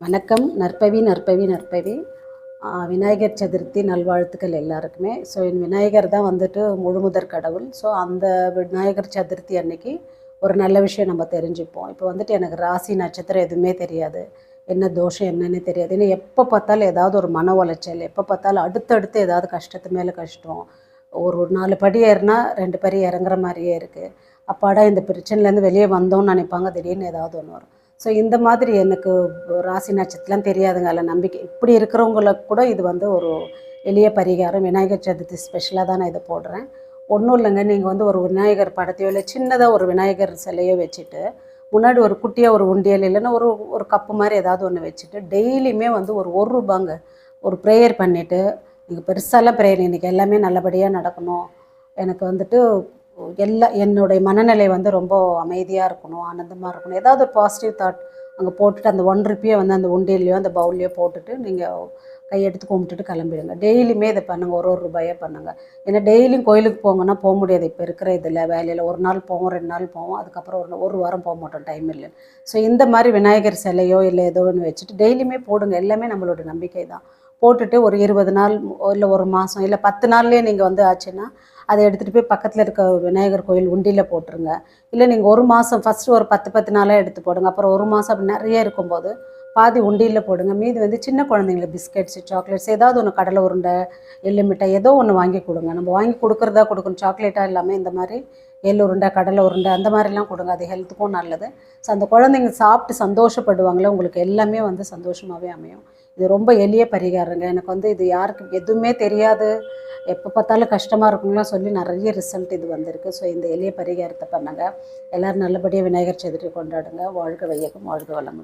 வணக்கம். நற்பவி நற்பவி நற்பவி. விநாயகர் சதுர்த்தி நல்வாழ்த்துக்கள் எல்லாருக்குமே. ஸோ என் விநாயகர் தான் வந்துட்டு முழுமுதற் கடவுள். ஸோ அந்த விநாயகர் சதுர்த்தி அன்னைக்கு ஒரு நல்ல விஷயம் நம்ம தெரிஞ்சுப்போம். இப்போ வந்துட்டு எனக்கு ராசி நட்சத்திரம் எதுவுமே தெரியாது, என்ன தோஷம் என்னன்னு தெரியாது. ஏன்னா எப்போ பார்த்தாலும் ஏதாவது ஒரு மன உளைச்சல், எப்போ பார்த்தாலும் அடுத்தடுத்து ஏதாவது கஷ்டத்து மேலே கஷ்டம். ஒரு 4 படி ஏறினா 2 படி இறங்குற மாதிரியே இருக்குது. அப்பாடா இந்த பிரச்சனையிலேருந்து வெளியே வந்தோம்னு நினைப்பாங்க, திடீர்னு ஏதாவது ஒன்று வரும். ஸோ இந்த மாதிரி எனக்கு ராசி நட்சத்திரம் தெரியாதுங்க, அதில் நம்பிக்கை இப்படி இருக்கிறவங்களுக்கு கூட இது வந்து ஒரு எளிய பரிகாரம். விநாயகர் சதுர்த்தி ஸ்பெஷலாக தான் நான் இதை போடுறேன். ஒன்றும் இல்லைங்க, நீங்கள் வந்து ஒரு விநாயகர் படத்தையோ இல்லை சின்னதாக ஒரு விநாயகர் சிலையோ வச்சுட்டு முன்னாடி ஒரு குட்டியாக ஒரு உண்டியல் இல்லைன்னா ஒரு ஒரு கப்பு மாதிரி ஏதாவது ஒன்று வச்சுட்டு டெய்லியுமே வந்து ஒரு ரூபாங்க ஒரு ப்ரேயர் பண்ணிவிட்டு, நீங்கள் பெருசாலாம் ப்ரேயர் இன்றைக்கி எல்லாமே நல்லபடியாக நடக்கணும், எனக்கு வந்துட்டு என்னுடைய மனநிலை வந்து ரொம்ப அமைதியாக இருக்கணும், ஆனந்தமாக இருக்கணும், ஏதாவது ஒரு பாசிட்டிவ் தாட் அங்கே போட்டுட்டு அந்த 1 ரூபியை வந்து அந்த உண்டியல்லையோ அந்த பவுல்லையோ போட்டுட்டு நீங்கள் கையெடுத்து கும்பிட்டுட்டு கிளம்பிடுங்க. டெய்லியுமே இதை பண்ணுங்கள், ஒரு ரூபாயாக பண்ணுங்கள். ஏன்னா டெய்லியும் கோயிலுக்கு போங்கன்னா போக முடியாது, இப்போ இருக்கிற இதில் வேலையில் ஒரு நாள் போவோம், 2 நாள் போவோம், அதுக்கப்புறம் ஒரு வாரம் போக மாட்டோம், டைம் இல்லை. ஸோ இந்த மாதிரி விநாயகர் சிலையோ இல்லை ஏதோ ஒன்று வச்சுட்டு டெய்லியுமே போடுங்க. எல்லாமே நம்மளோட நம்பிக்கை தான். போட்டுட்டு ஒரு 20 நாள் இல்லை ஒரு மாதம் இல்லை 10 நாள்லேயே நீங்கள் வந்து ஆச்சுன்னா அதை எடுத்துகிட்டு போய் பக்கத்தில் இருக்க விநாயகர் கோயில் உண்டியில் போட்டுருங்க. இல்லை நீங்கள் ஒரு மாதம் ஃபஸ்ட்டு ஒரு 10 நாளாக எடுத்து போடுங்க, அப்புறம் ஒரு மாதம் அப்படி நிறைய இருக்கும்போது பாதி உண்டியில் போடுங்க. மீதி வந்து சின்ன குழந்தைங்களுக்கு பிஸ்கெட்ஸு சாக்லேட்ஸ் ஏதாவது ஒன்று, கடலை உருண்டை எள்ளு மிட்டாய் ஏதோ ஒன்று வாங்கி கொடுங்க. நம்ம வாங்கி கொடுக்குறதா கொடுக்கணும், சாக்லேட்டாக இல்லாமல் இந்த மாதிரி எள்ளு உருண்டை கடலை உருண்டை அந்த மாதிரிலாம் கொடுங்க, அது ஹெல்த்துக்கும் நல்லது. ஸோ அந்த குழந்தைங்க சாப்பிட்டு சந்தோஷப்படுவாங்களே, உங்களுக்கு எல்லாமே வந்து சந்தோஷமாகவே அமையும். இது ரொம்ப எளிய பரிகாரங்க. எனக்கு வந்து இது யாருக்கு எதுவுமே தெரியாது, எப்போ பார்த்தாலும் கஷ்டமாக இருக்குங்களாம் சொல்லி நிறைய ரிசல்ட் இது வந்திருக்கு. ஸோ இந்த எளிய பரிகாரத்தை பண்ணுங்கள். எல்லோரும் நல்லபடியாக விநாயகர் சதுர்த்தி கொண்டாடுங்க. வாழ்க வையகம், வாழ்க வளமுடன்.